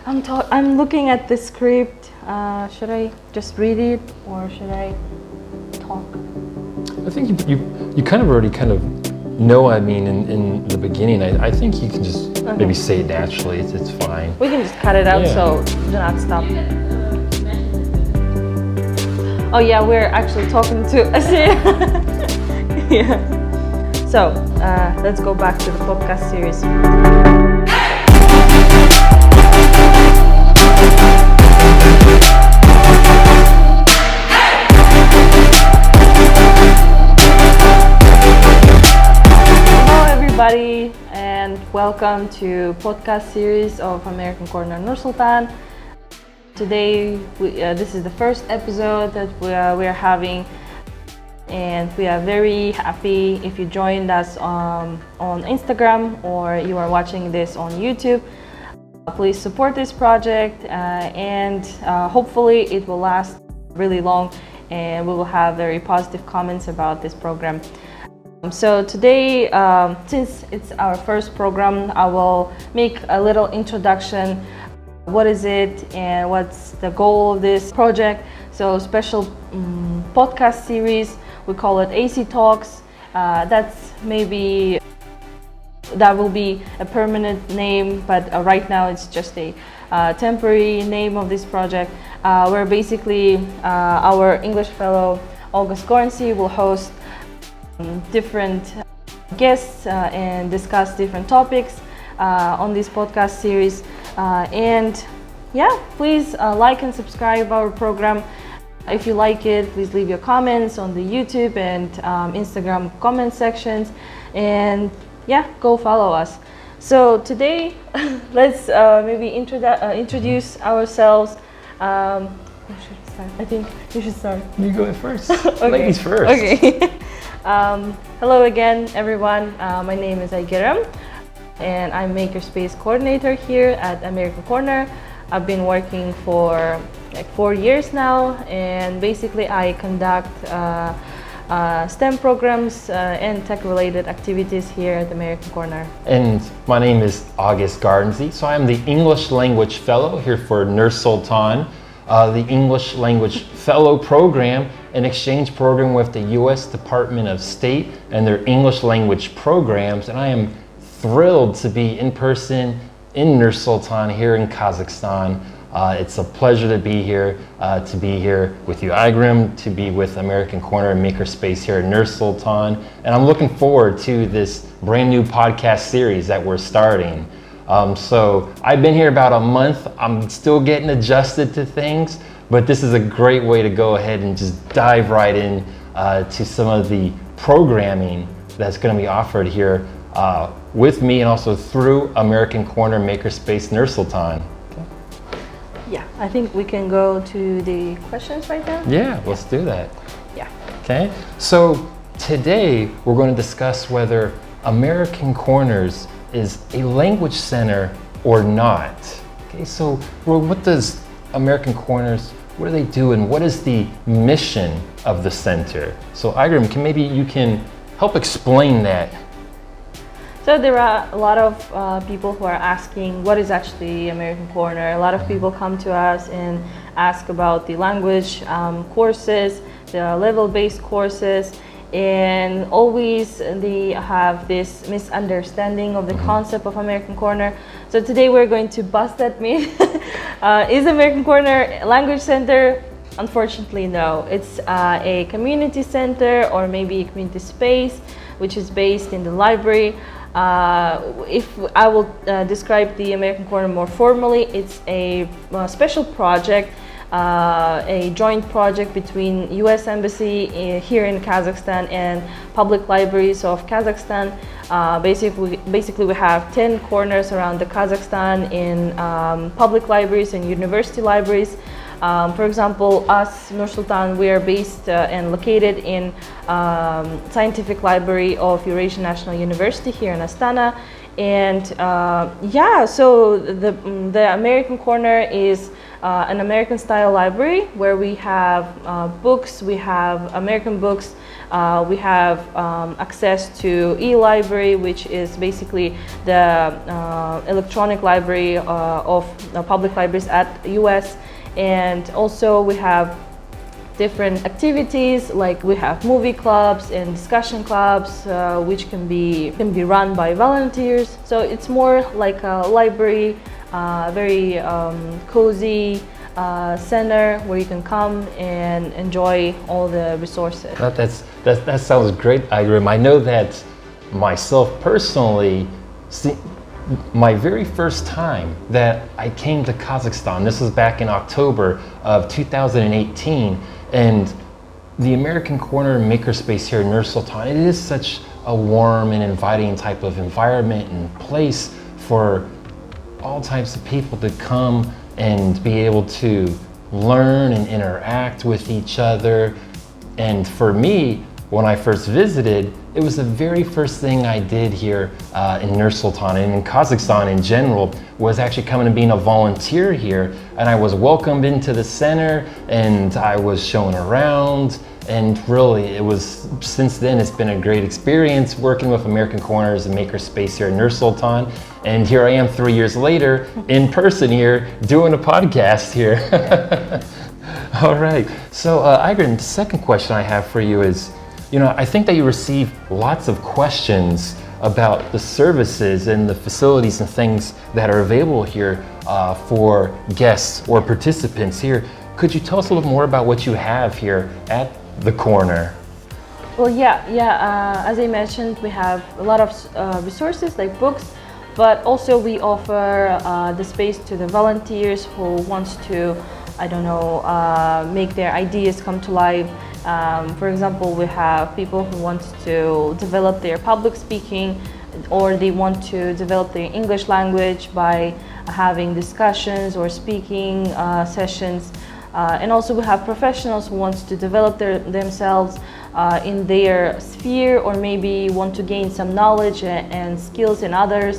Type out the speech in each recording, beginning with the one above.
I'm looking at the script. Should I just read it or should I talk? I think you kind of already know. I mean, in the beginning, I think you can just maybe say it naturally. It's fine. We can just cut it out, so do not stop. Oh yeah, we're actually talking to yeah. So let's go back to the podcast series. Everybody, and welcome to podcast series of American Corner Nur-Sultan. Today, this is the first episode that we are having, and we are very happy if you joined us on Instagram or you are watching this on YouTube. Please support this project, and hopefully it will last really long, and we will have very positive comments about this program. So today, since it's our first program, I will make a little introduction. What is it and what's the goal of this project? So special podcast series, we call it AC Talks. That will be a permanent name, but right now it's just a temporary name of this project, where basically our English fellow August Garnsey will host different guests and discuss different topics on this podcast series. And yeah, please like and subscribe our program. If you like it, please leave your comments on the YouTube and Instagram comment sections, and yeah, go follow us. So today, let's maybe introduce ourselves. Who should start? I think you should start. You go first. Okay. Ladies first. Okay. Hello again, everyone. My name is Aygeram, and I'm Makerspace Coordinator here at American Corner. I've been working for like 4 years now, and basically I conduct STEM programs and tech-related activities here at American Corner. And my name is August Garnsey, so I'm the English Language Fellow here for Nur-Sultan, the English Language Fellow Program, an exchange program with the U.S. Department of State and their English language programs. And I am thrilled to be in person in Nur-Sultan here in Kazakhstan. It's a pleasure to be here with you, Aygeram, to be with American Corner and Makerspace here in Nur-Sultan. And I'm looking forward to this brand new podcast series that we're starting. So I've been here about a month. I'm still getting adjusted to things, but this is a great way to go ahead and just dive right in to some of the programming that's going to be offered here with me and also through American Corner Makerspace Nur-Sultan. Okay. Yeah, I think we can go to the questions right now. Yeah, let's do that. Yeah. Okay, so today we're going to discuss whether American Corners is a language center or not. Okay, so what does American Corners, what do they do, and what is the mission of the center? So Aygeram, maybe you can help explain that. So there are a lot of people who are asking what is actually American Corner. A lot of people come to us and ask about the language courses, the level-based courses, and always they have this misunderstanding of the concept of American Corner. So today we're going to bust that myth. Is American Corner a language center? Unfortunately, no. It's a community center, or maybe a community space, which is based in the library. If I will describe the American Corner more formally, it's a special project, a joint project between U.S. Embassy here in Kazakhstan and public libraries of Kazakhstan. Basically we have 10 corners around the Kazakhstan in public libraries and university libraries. For example, us, Nur-Sultan, we are based and located in Scientific Library of Eurasian National University here in Astana. And yeah, so the American Corner is an American style library where we have books, we have American books, we have access to e-library, which is basically the electronic library of public libraries at US. And also we have different activities, like we have movie clubs and discussion clubs, which can be run by volunteers. So it's more like a library, very cozy center where you can come and enjoy all the resources. That sounds great, Igrim. I know that myself personally, my very first time that I came to Kazakhstan, this was back in October of 2018, and the American Corner Makerspace here in Nur-Sultan, it is such a warm and inviting type of environment and place for all types of people to come and be able to learn and interact with each other. And for me, when I first visited, it was the very first thing I did here in Nur-Sultan and in Kazakhstan in general, was actually coming and being a volunteer here. And I was welcomed into the center and I was shown around. And really, it was, since then, it's been a great experience working with American Corners and Makerspace here in Nur-Sultan. And here I am 3 years later, in person here, doing a podcast here. All right, so Igrim, the second question I have for you is, I think that you receive lots of questions about the services and the facilities and things that are available here for guests or participants here. Could you tell us a little more about what you have here at the corner? Well, as I mentioned, we have a lot of resources like books, but also we offer the space to the volunteers who wants to, make their ideas come to life. For example, we have people who want to develop their public speaking, or they want to develop their English language by having discussions or speaking sessions. And also we have professionals who want to develop themselves in their sphere, or maybe want to gain some knowledge and skills in other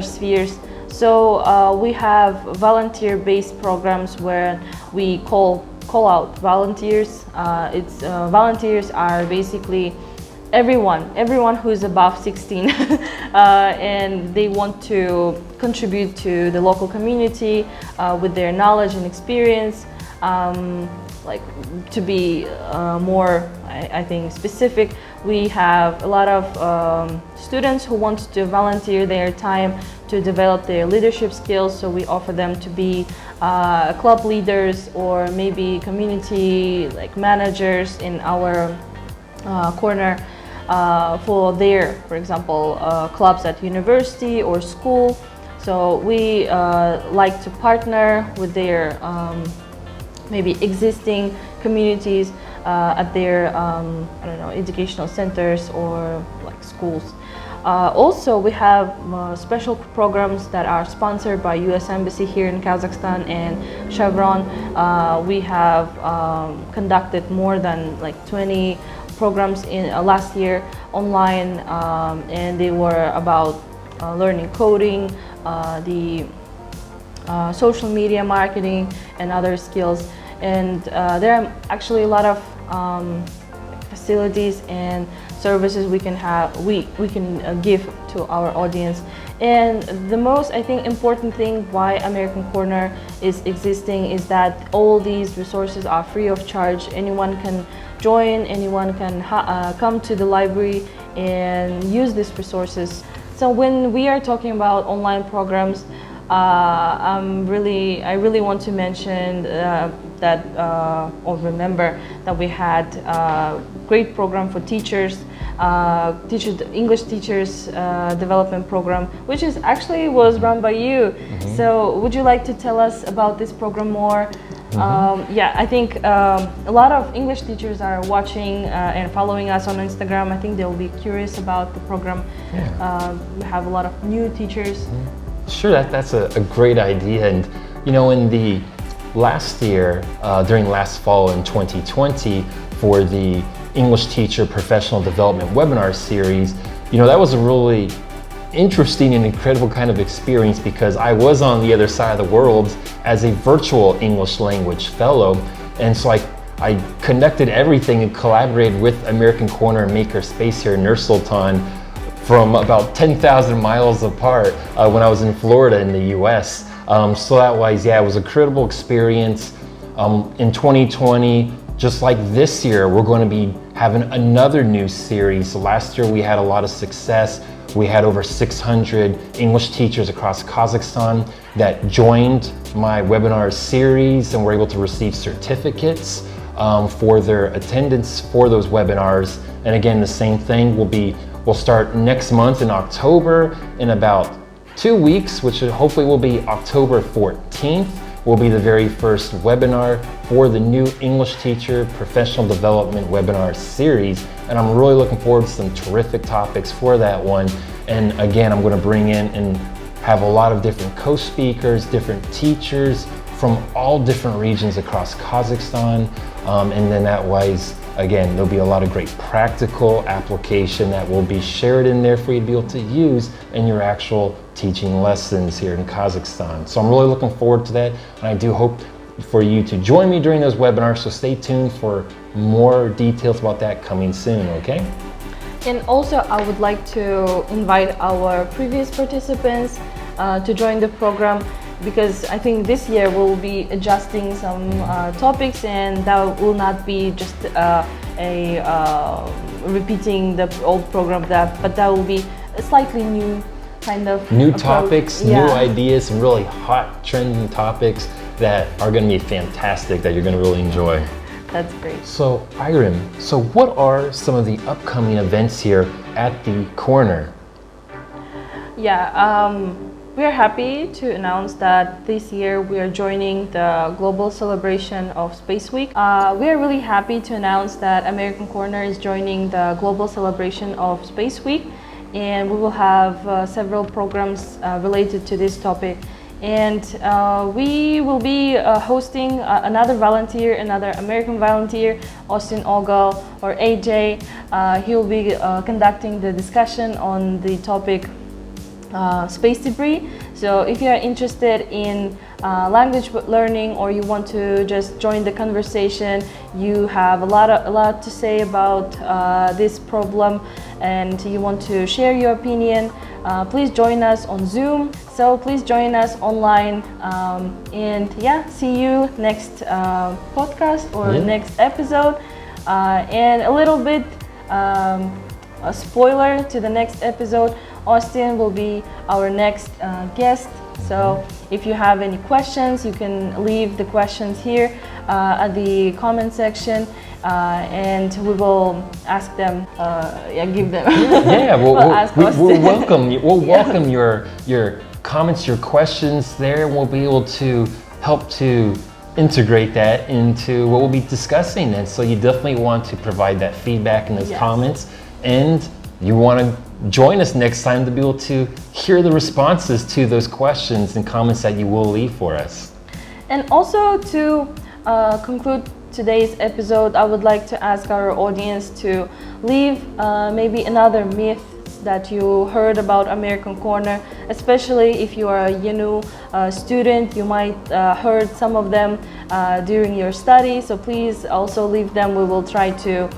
spheres. So we have volunteer-based programs where we call out volunteers. Volunteers are basically everyone who is above 16 and they want to contribute to the local community with their knowledge and experience. Like, to be more, I think, specific, we have a lot of students who want to volunteer their time to develop their leadership skills, so we offer them to be club leaders or maybe community managers in our corner for their, for example, clubs at university or school. So we like to partner with their maybe existing communities at their educational centers or schools. Also, we have special programs that are sponsored by U.S. Embassy here in Kazakhstan and Chevron. We have conducted more than 20 programs in last year online, and they were about learning coding, the social media marketing, and other skills. And there are actually a lot of facilities and services we can give to our audience. And the most, I think, important thing why American Corner is existing is that all these resources are free of charge. Anyone can join, anyone can come to the library and use these resources. So when we are talking about online programs, I really want to mention remember that we had a great program for teachers, English teachers development program, which was run by you. Mm-hmm. So would you like to tell us about this program more? Mm-hmm. I think a lot of English teachers are watching and following us on Instagram. I think they'll be curious about the program. Yeah. We have a lot of new teachers. Mm-hmm. Sure, that's a great idea. And in the last year, during last fall in 2020, for the English Teacher Professional Development Webinar Series, that was a really interesting and incredible kind of experience because I was on the other side of the world as a virtual English language fellow. And so I connected everything and collaborated with American Corner and Maker Space here in Nur-Sultan from about 10,000 miles apart when I was in Florida in the US. So that was, yeah, it was an incredible experience. In 2020, just like this year, we're going to be having another new series. Last year we had a lot of success. We had over 600 English teachers across Kazakhstan that joined my webinar series and were able to receive certificates for their attendance for those webinars. And again, the same thing we'll start next month in October. In about 2 weeks, which hopefully will be October 14th, will be the very first webinar for the new English teacher professional development webinar series. And I'm really looking forward to some terrific topics for that one. And again, I'm going to bring in and have a lot of different co-speakers, different teachers from all different regions across Kazakhstan. And then that wise, again, there'll be a lot of great practical application that will be shared in there for you to be able to use in your actual teaching lessons here in Kazakhstan. So I'm really looking forward to that. And I do hope for you to join me during those webinars. So stay tuned for more details about that coming soon, okay? And also I would like to invite our previous participants to join the program, because I think this year we'll be adjusting some topics, and that will not be just repeating the old program, but that will be a slightly new kind of new approach. Topics, yeah. New ideas, some really hot trending topics that are going to be fantastic, that you're going to really enjoy. That's great. So Irem, so what are some of the upcoming events here at the Corner? Yeah, we are happy to announce that this year we are joining the global celebration of Space Week. We are really happy to announce that American Corner is joining the global celebration of Space Week, and we will have several programs related to this topic. And we will be hosting another American volunteer, Austin Ogle or AJ. He will be conducting the discussion on the topic space debris. So if you are interested in language learning, or you want to just join the conversation, you have a lot to say about this problem, and you want to share your opinion, please join us on Zoom. So please join us online, and yeah, see you next podcast or next episode. And a little bit a spoiler to the next episode, Austin will be our next guest. So if you have any questions, you can leave the questions here at the comment section, and we will ask them, give them. Yeah, we'll welcome you. We'll welcome your comments, your questions there, and we'll be able to help to integrate that into what we'll be discussing. And so you definitely want to provide that feedback in those comments, and you want to join us next time to be able to hear the responses to those questions and comments that you will leave for us. And also to conclude today's episode, I would like to ask our audience to leave maybe another myth that you heard about American Corner, especially if you are a new student. You might heard some of them during your study, so please also leave them. We will try to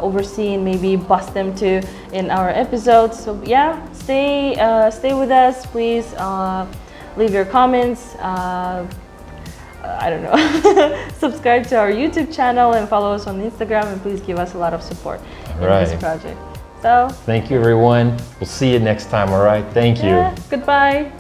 oversee and maybe bust them too in our episodes. So yeah, stay with us, please. Leave your comments. I don't know. Subscribe to our YouTube channel and follow us on Instagram, and please give us a lot of support in this project. So thank you, everyone. We'll see you next time. All right, thank you. Goodbye.